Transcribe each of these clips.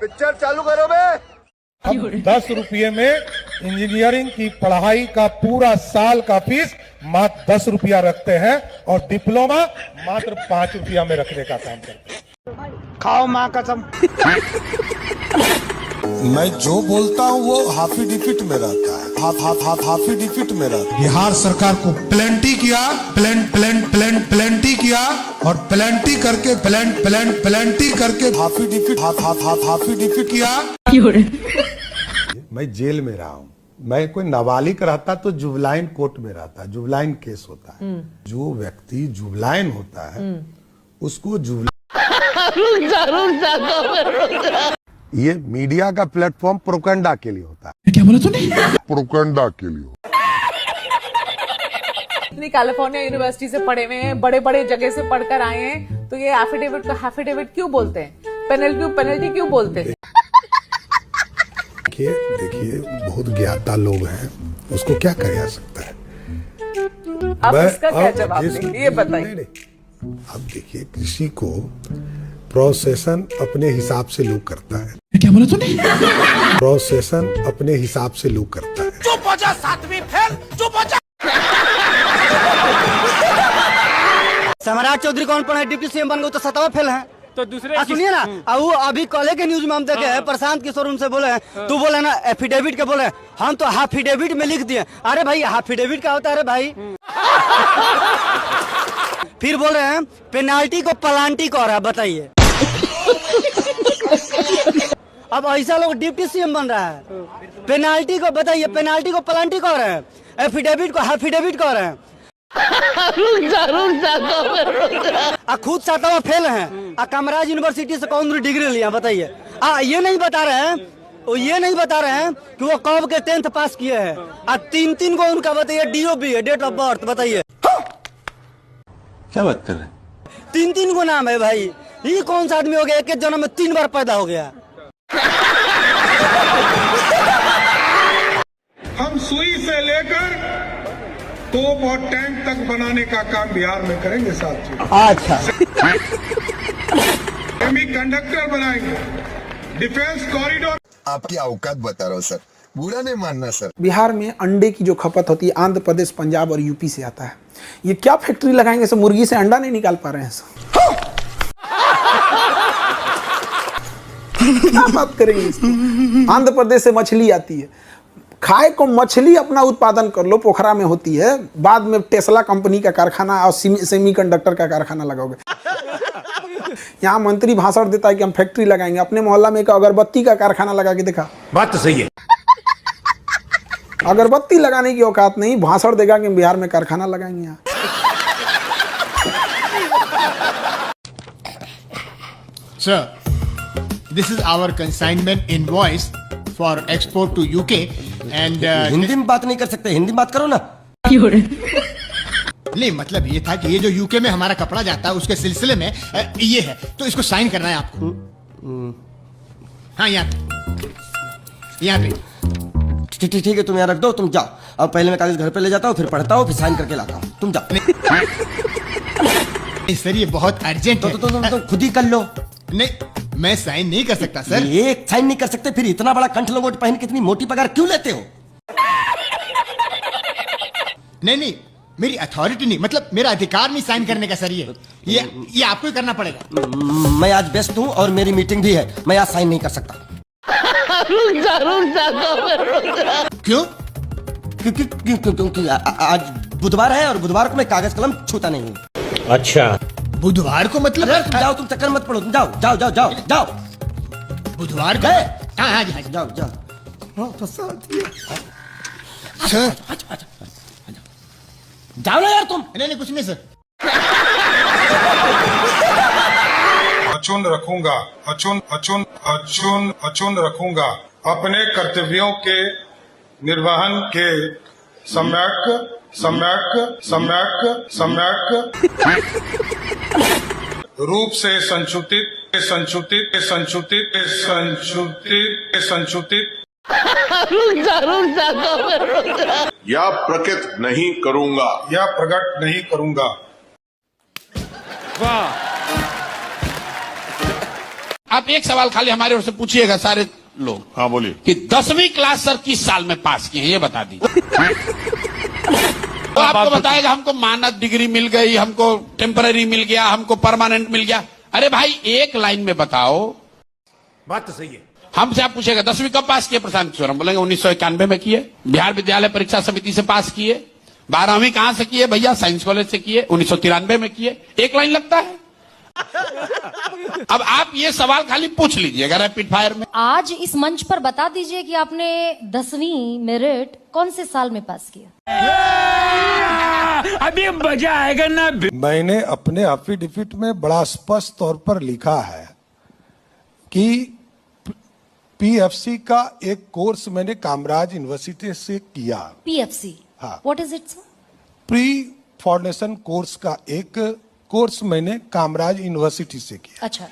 Picture चालू करो बे। अब 10 रुपये में इंजीनियरिंग की पढ़ाई का पूरा साल का फीस मात्र 10 रुपया रखते हैं और डिप्लोमा मात्र 5 रुपया में रखने का काम करते हैं। खाओ माँ कसम। मैं जो बोलता हूँ वो हाफी डिफिट में रहता है, हाफी डिफिट में रहता है। बिहार सरकार को प्लेंटी किया, प्लेंटी किया और प्लेंटी करके प्लेंटी करके हाफी डिफिट किया। मैं जेल में रहा हूँ। मैं कोई नाबालिग रहता तो जुबलाइन कोर्ट में रहता, जुबलाइन केस होता है। जो व्यक्ति जुबलाइन होता है उसको ये मीडिया का प्लेटफॉर्म प्रोपेगेंडा के लिए होता है। क्या बोला तूने? प्रोपेगेंडा के लिए। इतनी कैलिफोर्निया यूनिवर्सिटी से पढ़े हुए हैं, बड़े बड़े जगह से पढ़कर आए हैं, तो ये एफिडेविट को एफिडेविट क्यों बोलते हैं? पेनल्टी क्यों बोलते हैं? देखिए बहुत ज्ञाता लोग हैं, उसको क्या कहा जा सकता है। आप इसका क्या जवाब देंगे ये बताइए। अब देखिए कृषि को प्रोसेसन अपने हिसाब से लोग करता है। क्या बोला तूने? प्रोसेसन अपने हिसाब से लोग करता है। चुप हो जा सातवीं फेल, चुप हो जा। सम्राट चौधरी कौन पढ़े? डिप्टी सीएम बन गए तो 7वां फेल है। तो दूसरे सुनिए ना, वो अभी कॉलेज के न्यूज में हम देखे हैं, प्रशांत किशोर उनसे बोले हैं, तू बोले ना एफिडेविट के बोले, हम तो हाफिडेविट में लिख दिए। अरे भाई हाफिडेविट क्या होता है? अरे भाई फिर बोल रहे हैं पेनाल्टी को पलांटी कह रहा है, बताइए। अब ऐसा लोग डिप्टी सीएम बन रहा है, पेनाल्टी को बताइए, पेनाल्टी को पलांटी कह रहे हैं, एफिडेविट को हाफिडेविट कह रहे हैं। खुद 7वां फेल है, कामराज यूनिवर्सिटी से कौन डिग्री लिया बताइए। ये नहीं बता रहे हैं, ये नहीं बता रहे हैं कि वो कब के 10th पास किए हैं। 3 को उनका बताइए DOB है, डेट ऑफ बर्थ बताइए। क्या बात कर रहे हैं? 3 को नाम है भाई। ये कौन सा आदमी हो गया एक जन्म में 3 बार पैदा हो गया? हम सुई से लेकर तोप और टैंक तक बनाने का काम बिहार में करेंगे साथियों। अच्छा। सेमीकंडक्टर बनाएंगे, डिफेंस कॉरिडोर। आपकी औकात बता रहा हूँ सर, बुरा नहीं मानना सर। बिहार में अंडे की जो खपत होती है आंध्र प्रदेश, पंजाब और यूपी से आता है। ये क्या फैक्ट्री लगाएंगे सर? मुर्गी से अंडा नहीं निकाल पा रहे हैं सर। क्या बात करेंगे इसको? आंध्र प्रदेश से मछली आती है, खाए को मछली अपना उत्पादन कर लो, पोखरा में होती है, बाद में टेस्ला कंपनी का कारखाना और सेमीकंडक्टर का कारखाना लगाओगे। यहाँ मंत्री भाषण देता है कि हम फैक्ट्री लगाएंगे, अपने मोहल्ला में एक अगरबत्ती का कारखाना लगा के देखा? बात तो सही है। अगरबत्ती लगाने की औकात नहीं, भाषण देगा कि बिहार में कारखाना लगाएंगे यहाँ। Sir, this is our consignment invoice for export to UK and Hindi में बात नहीं कर सकते, हिंदी में बात करो ना। नहीं मतलब ये था कि ये जो यूके में हमारा कपड़ा जाता है उसके सिलसिले में ये है, तो इसको साइन करना है आपको। हाँ यहाँ पे ठीक है, तुम यहाँ रख दो, तुम जाओ। अब पहले मैं कागज घर पे ले जाता हूँ, फिर पढ़ता हूँ, फिर साइन करके लाता हूँ। तुम जाओ। सर ये बहुत अर्जेंट है। तो तुम खुद ही कर लो। नहीं मैं साइन नहीं कर सकता सर। एक साइन नहीं कर सकते, फिर इतना बड़ा कंठ लंगोट पहन के इतनी मोटी पगार क्यों लेते हो? नहीं मेरी अथॉरिटी नहीं, मतलब मेरा अधिकार नहीं साइन करने का सर। ये आपको ही करना पड़ेगा। मैं आज व्यस्त हूँ और मेरी मीटिंग भी है, मैं आज साइन नहीं कर सकता। क्यों? क्योंकि आज बुधवार है और बुधवार को मैं कागज कलम छूता नहीं हूँ। अच्छा बुधवार को मतलब? तुम जाओ, तुम चक्कर मत पड़ो, तुम जाओ। बुधवार को? हाँ जाओ। सर जाओ ना यार तुम। नहीं कुछ नहीं सर। अचून रखूंगा अपने कर्तव्यों के निर्वहन के सम्यक रूप से संशोधित या प्रकट नहीं करूंगा। वाह आप एक सवाल खाली हमारे ओर से पूछिएगा सारे लोग। हाँ बोलिए। कि 10वीं क्लास सर किस साल में पास किए हैं ये बता दीजिए। तो आपको बताएगा हमको मानद डिग्री मिल गई, हमको टेम्पररी मिल गया, हमको परमानेंट मिल गया। अरे भाई एक लाइन में बताओ। बात तो सही है। हमसे आप पूछेगा 10वीं कब पास किए प्रशांत किशोर, हम बोलेंगे 1991 में किए। बिहार विद्यालय परीक्षा समिति से पास किए। 12वीं कहां से किए भैया, साइंस कॉलेज से किए, 1993 में किए। एक लाइन लगता है। अब आप ये सवाल खाली पूछ लीजिएगा रैपिड फायर में। आज इस मंच पर बता दीजिए कि आपने 10वीं मेरिट कौन से साल में पास किया। अभी मजा आएगा ना। मैंने अपने एफिडेविट में बड़ा स्पष्ट तौर पर लिखा है कि पीएफसी का एक कोर्स मैंने कामराज यूनिवर्सिटी से किया। पीएफसी, हाँ। What is it sir? Pre foundation course का एक कोर्स मैंने कामराज यूनिवर्सिटी से किया। अच्छा,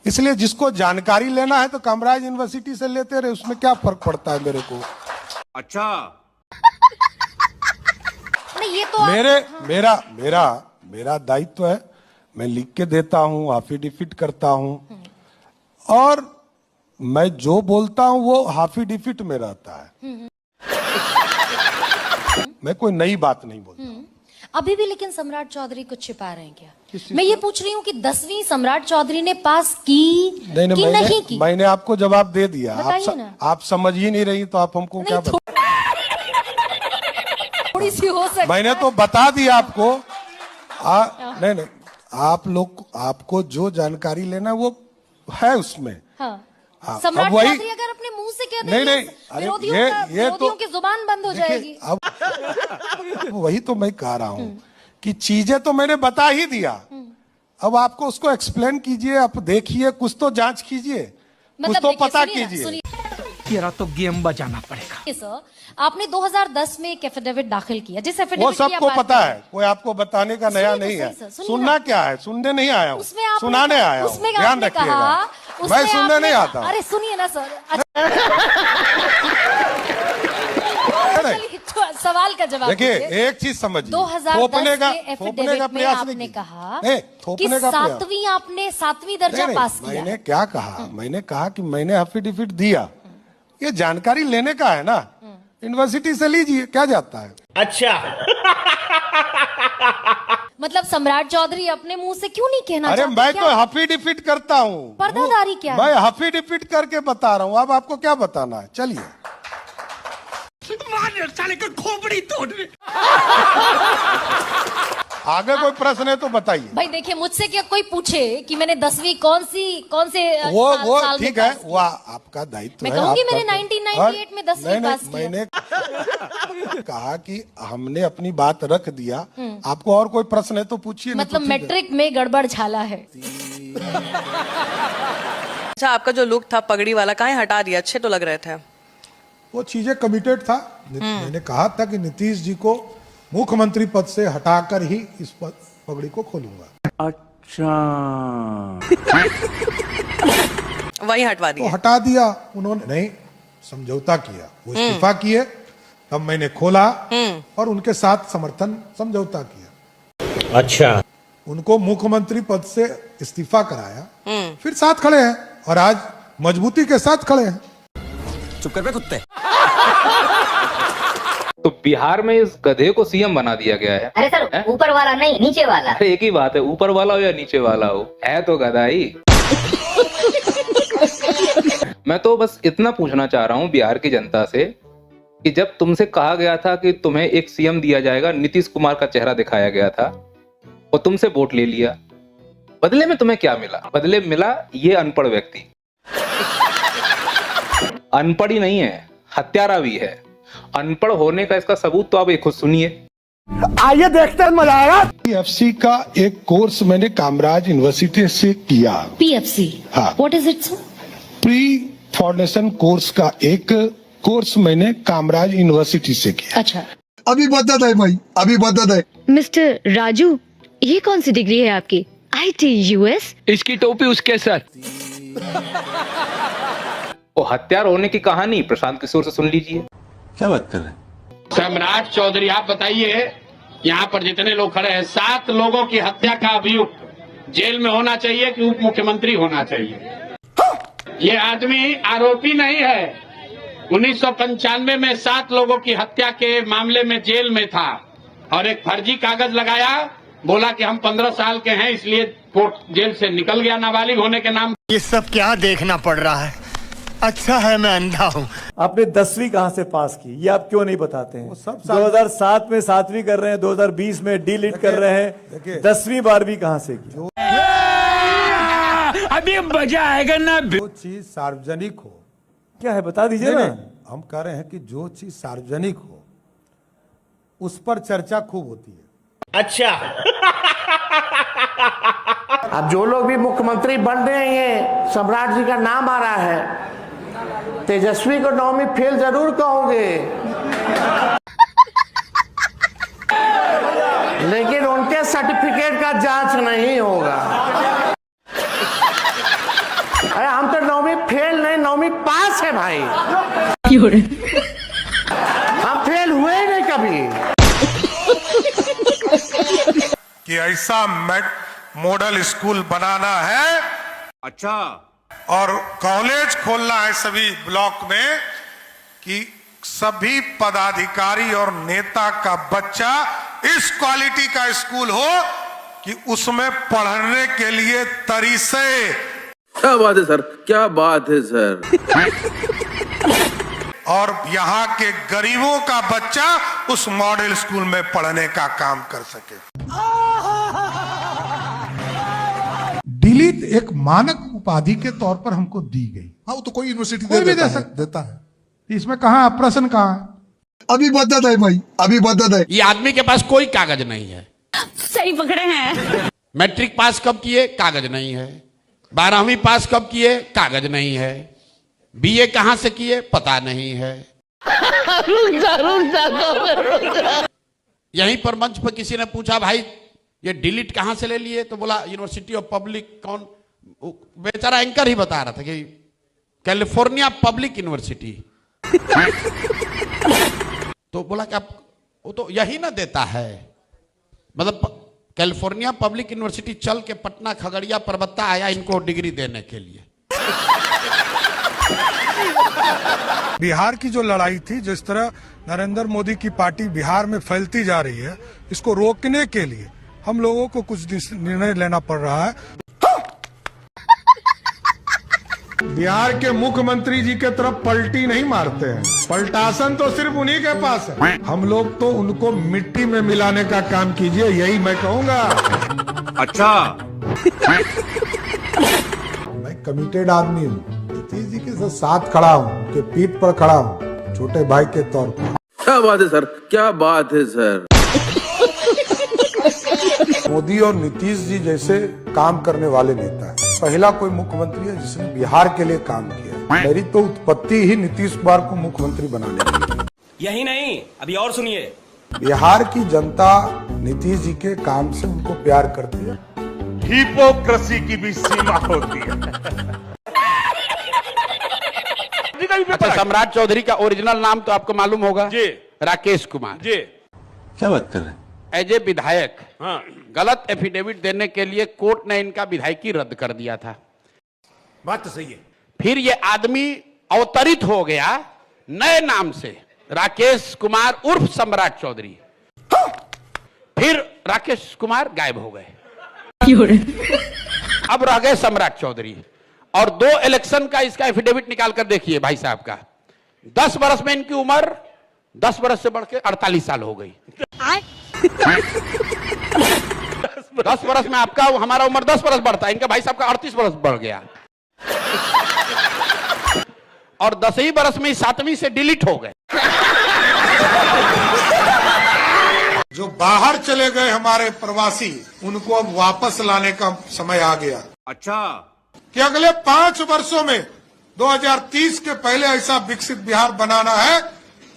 इसलिए जिसको जानकारी लेना है तो कामराज यूनिवर्सिटी से लेते रहे, उसमें क्या फर्क पड़ता है मेरे को। अच्छा नहीं ये तो मेरा दायित्व है, मैं लिख के देता हूँ, एफिडेविट करता हूँ, और मैं जो बोलता हूँ वो एफिडेविट में रहता है। मैं कोई नई बात नहीं बोलता। अभी भी लेकिन सम्राट चौधरी कुछ छिपा रहे हैं क्या? मैं ये पूछ रही हूँ कि 10वीं सम्राट चौधरी ने पास की नहीं की? मैंने आपको जवाब दे दिया। आप समझ ही नहीं रही तो आप हमको क्या थोड़ी सी हो सकती। मैंने तो बता दिया आपको। नहीं, आप लोग आपको जो जानकारी लेना वो है उसमें। हाँ, सम्राट चौधरी अगर अपने मुंह से कह देंगे विरोधियों की जुबान बंद हो जाएगी। अब वही तो मैं कह रहा हूँ कि चीजें तो मैंने बता ही दिया। अब आपको उसको एक्सप्लेन कीजिए, आप देखिए, कुछ तो जांच कीजिए, कुछ तो पता कीजिए। तेरा तो गेम बजाना पड़ेगा। सर, आपने 2010 में एक एफिडेविट दाखिल किया, जिस एफिडेविट वो सबको पता है, कोई आपको बताने का नया नहीं है। सुनना क्या है, सुनने नहीं आया हूँ, सुनाने आया हूँ, ध्यान रखिएगा। मैं सुनने नहीं आता। अरे सुनिए ना सर, सवाल का जवाब देखिए, एक चीज समझिए, 2010 के एफिडेविट में आपने कहा कि 7वीं दर्जा पास किया। मैंने क्या कहा? मैंने कहा कि मैंने एफिडेविट दिया, ये जानकारी लेने का है ना, यूनिवर्सिटी से लीजिए, क्या जाता है। अच्छा मतलब सम्राट चौधरी अपने मुंह से क्यों नहीं कहना अरे चाहते? मैं तो एफिडेविट करता हूँ। पर्दादारी क्या है? मैं एफिडेविट करके बता रहा हूँ, अब आपको क्या बताना है। चलिए साले का खोपड़ी तोड़। आगे कोई प्रश्न है तो बताइए। भाई देखिए, मुझसे क्या कोई पूछे कि मैंने 10वीं कौन से वो साल ठीक में है, पास वो आपका दायित्व है। मैं कहूंगी मैंने 1998 में 10वीं पास किया। मैंने कहा कि हमने अपनी बात रख दिया। आपको और कोई प्रश्न है तो पूछिए। मतलब मैट्रिक में गड़बड़ झाला है। अच्छा, आपका जो लुक था पगड़ी वाला, कहाँ हटा दिया? अच्छे तो लग रहे थे। वो चीजें कमिटेड था। मैंने कहा था कि नीतीश जी को मुख्यमंत्री पद से हटाकर ही इस पगड़ी को खोलूंगा। अच्छा वही हटवा दिया? तो हटा दिया उन्होंने, नहीं समझौता किया, वो इस्तीफा किए, तब मैंने खोला और उनके साथ समर्थन समझौता किया। अच्छा, उनको मुख्यमंत्री पद से इस्तीफा कराया, फिर साथ खड़े हैं और आज मजबूती के साथ खड़े हैं। चुप कर बे कुत्ते। तो बिहार में इस गधे को सीएम बना दिया गया है। अरे सर, ऊपर वाला नहीं, नीचे वाला। अरे एक ही बात है, ऊपर वाला हो या नीचे वाला हो, है तो गधा ही। मैं तो बस इतना पूछना चाह रहा हूँ बिहार की जनता से कि जब तुमसे कहा गया था कि तुम्हें एक सीएम दिया जाएगा, नीतीश कुमार का चेहरा दिखाया गया था और तुमसे वोट ले लिया, बदले में तुम्हें क्या मिला? बदले मिला ये अनपढ़ व्यक्ति। अनपढ़ ही नहीं है, हत्यारा भी है। अनपढ़ होने का इसका सबूत तो आप एक खुद सुनिए। आइए देखते हैं, मजा आएगा। पीएफसी का एक कोर्स मैंने कामराज यूनिवर्सिटी से किया। पीएफसी, हाँ। What is it sir? Pre foundation course का एक कोर्स मैंने कामराज यूनिवर्सिटी से किया। अच्छा, अभी बता है भाई, अभी बता है। मिस्टर राजू, ये कौन सी डिग्री है आपकी? ITUS? इसकी टोपी उसके साथ। वो हत्यार होने की कहानी प्रशांत किशोर से सुन लीजिए। क्या बात कर रहे हैं? सम्राट चौधरी, आप बताइए, यहाँ पर जितने लोग खड़े हैं, 7 लोगों की हत्या का अभियुक्त जेल में होना चाहिए कि उप मुख्यमंत्री होना चाहिए। ये आदमी आरोपी नहीं है। 1995 में 7 लोगों की हत्या के मामले में जेल में था और एक फर्जी कागज लगाया, बोला कि हम 15 साल के हैं, इसलिए कोर्ट जेल से निकल गया नाबालिग होने के नाम। ये सब क्या देखना पड़ रहा है? अच्छा है मैं अंधा हूँ। आपने 10वीं कहाँ से पास की, ये आप क्यों नहीं बताते हैं? 2007 में 7वीं कर रहे हैं, 2020 में डी.लिट कर रहे हैं, 10वीं 12वीं कहाँ से की? अभी मजा आएगा ना। जो चीज सार्वजनिक हो, क्या है बता दीजिए ना। हम कह रहे हैं कि जो चीज सार्वजनिक हो उस पर चर्चा खूब होती है। अच्छा अब जो लोग भी मुख्यमंत्री बन रहे हैं, सम्राट जी का नाम आ रहा है, तेजस्वी को 9वीं फेल जरूर कहोगे, लेकिन उनके सर्टिफिकेट का जांच नहीं होगा। अरे हम तो 9वीं फेल नहीं, 9वीं पास है भाई। हम फेल हुए नहीं कभी। कि ऐसा मॉडल स्कूल बनाना है, अच्छा, और कॉलेज खोलना है सभी ब्लॉक में, कि सभी पदाधिकारी और नेता का बच्चा इस क्वालिटी का स्कूल हो कि उसमें पढ़ने के लिए तरीसे। क्या बात है सर, क्या बात है सर। और यहाँ के गरीबों का बच्चा उस मॉडल स्कूल में पढ़ने का काम कर सके। डी.लिट एक मानक उपाधि के तौर पर हमको दी गई। हाँ, वो तो कोई यूनिवर्सिटी कोई भी देता है। इसमें कहाँ प्रश्न कहाँ है? अभी बदत है भाई, अभी बदत है। ये आदमी के पास कोई कागज नहीं है। सही पकड़े हैं। मैट्रिक पास कब किए, कागज नहीं है। 12वीं पास कब किए, कागज नहीं है। बीए कहां से किए, पता नहीं है। यहीं पर मंच पर किसी ने पूछा, भाई ये डी.लिट कहां से ले लिए, तो बोला यूनिवर्सिटी ऑफ पब्लिक। कौन? बेचारा एंकर ही बता रहा था कि कैलिफोर्निया पब्लिक यूनिवर्सिटी। तो बोला कि वो तो यही ना देता है, मतलब कैलिफोर्निया पब्लिक यूनिवर्सिटी चल के पटना, खगड़िया, परबत्ता आया इनको डिग्री देने के लिए। बिहार की जो लड़ाई थी, जिस तरह नरेंद्र मोदी की पार्टी बिहार में फैलती जा रही है, इसको रोकने के लिए हम लोगों को कुछ निर्णय लेना पड़ रहा है। बिहार के मुख्यमंत्री जी के तरफ पलटी नहीं मारते हैं, पलटासन तो सिर्फ उन्हीं के पास है। हम लोग तो उनको मिट्टी में मिलाने का काम कीजिए, यही मैं कहूंगा। अच्छा, मैं कमिटेड आदमी हूँ, नीतीश जी के साथ खड़ा हूँ, उनके पीठ पर खड़ा हूँ, छोटे भाई के तौर पर। क्या बात है सर, क्या बात है सर। मोदी और नीतीश जी जैसे काम करने वाले नेता है, पहला कोई मुख्यमंत्री है जिसने बिहार के लिए काम किया। मेरी तो उत्पत्ति ही नीतीश कुमार को मुख्यमंत्री बनाने की। यही नहीं, अभी और सुनिए। बिहार की जनता नीतीश जी के काम से उनको प्यार करती है। हिपोक्रेसी की भी सीमा होती है। अच्छा, सम्राट चौधरी का ओरिजिनल नाम तो आपको मालूम होगा जी, राकेश कुमार जी। क्या बात कर रहे हैं? एज ए विधायक गलत एफिडेविट देने के लिए कोर्ट ने इनका विधायकी रद्द कर दिया था। बात तो सही है। फिर ये आदमी अवतरित हो गया नए नाम से, राकेश कुमार उर्फ सम्राट चौधरी। फिर राकेश कुमार गायब हो गए, अब रह गए सम्राट चौधरी। और 2 इलेक्शन का इसका एफिडेविट निकाल कर देखिए भाई साहब का। 10 बरस में इनकी उम्र 10 बरस से बढ़ के 48 साल हो गई। 10 बरस में आपका हमारा उम्र 10 बरस बढ़ता है, इनका भाई साहब का 38 बरस बढ़ गया। और 10 ही बरस में 7वीं से डी.लिट हो गए। जो बाहर चले गए हमारे प्रवासी, उनको अब वापस लाने का समय आ गया। अच्छा, कि अगले 5 वर्षों में 2030 के पहले ऐसा विकसित बिहार बनाना है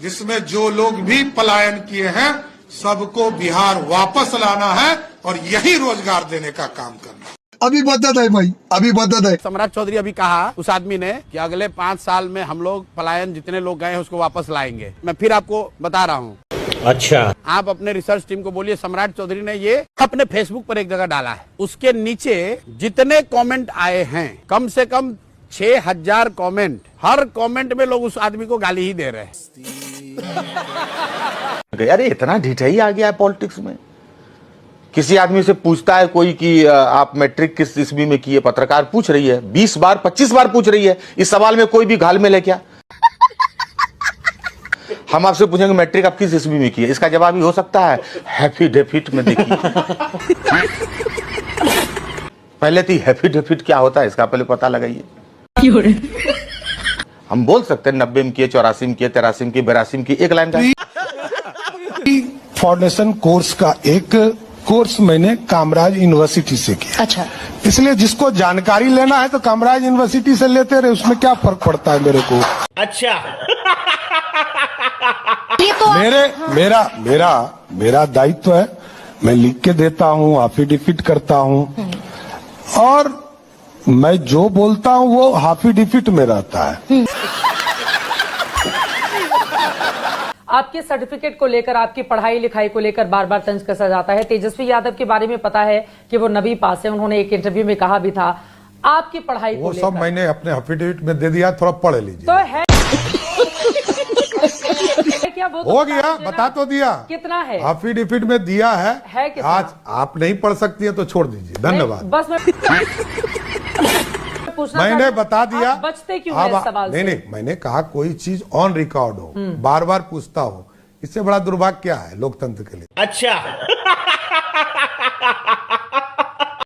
जिसमें जो लोग भी पलायन किए हैं सबको बिहार वापस लाना है और यही रोजगार देने का काम करना है। अभी बदत है भाई, अभी बदत है। सम्राट चौधरी अभी कहा उस आदमी ने कि अगले 5 साल में हम लोग पलायन जितने लोग गए हैं उसको वापस लाएंगे। मैं फिर आपको बता रहा हूँ, अच्छा। आप अपने रिसर्च टीम को बोलिए सम्राट चौधरी ने ये अपने फेसबुक पर एक जगह डाला है, उसके नीचे जितने कमेंट आए हैं कम से कम 6000 कमेंट, हर कमेंट में लोग उस आदमी को गाली ही दे रहे हैं। अरे इतना ढिठाई आ गया है पॉलिटिक्स में। किसी आदमी से पूछता है कोई कि आप मैट्रिक किस ईस्वी में किए, पत्रकार पूछ रही है 20 बार 25 बार पूछ रही है, इस सवाल में कोई भी घालमेल है क्या? हम आपसे पूछेंगे मैट्रिक आप किस ईस्वी में किए, इसका जवाब ही हो सकता है हैप्पी डेफिट में देखिए। पहले तो हैप्पी डेफिट क्या होता है इसका पहले पता लगाइए। हम बोल सकते हैं 90 में किए, 84 में किए, 83 में किए, 82 में किए, एक लाइन का फाउंडेशन कोर्स का एक कोर्स मैंने कामराज यूनिवर्सिटी से किया। अच्छा। इसलिए जिसको जानकारी लेना है तो कामराज यूनिवर्सिटी से लेते रहे, उसमें क्या फर्क पड़ता है मेरे को। अच्छा। ये तो मेरा दायित्व है, मैं लिख के देता हूँ, एफिडेविट करता हूँ, और मैं जो बोलता हूँ वो एफिडेविट में रहता है। आपके सर्टिफिकेट को लेकर, आपकी पढ़ाई लिखाई को लेकर बार बार तंज कसा जाता है। तेजस्वी यादव के बारे में पता है कि वो नबी पास है, उन्होंने एक इंटरव्यू में कहा भी था। आपकी पढ़ाई वो सब मैंने अपने एफिडेविट में दे दिया, थोड़ा पढ़ लीजिए। तो है क्या वो हो गया, बता तो दिया कितना है, एफिडेविट में दिया है कितना? आज आप नहीं पढ़ सकती है तो छोड़ दीजिए, धन्यवाद। बस मैंने बता दिया। आप बचते क्यों हैं इस सवाल से? नहीं, मैंने कहा कोई चीज ऑन रिकॉर्ड हो, बार बार पूछता हो, इससे बड़ा दुर्भाग्य क्या है लोकतंत्र के लिए। अच्छा।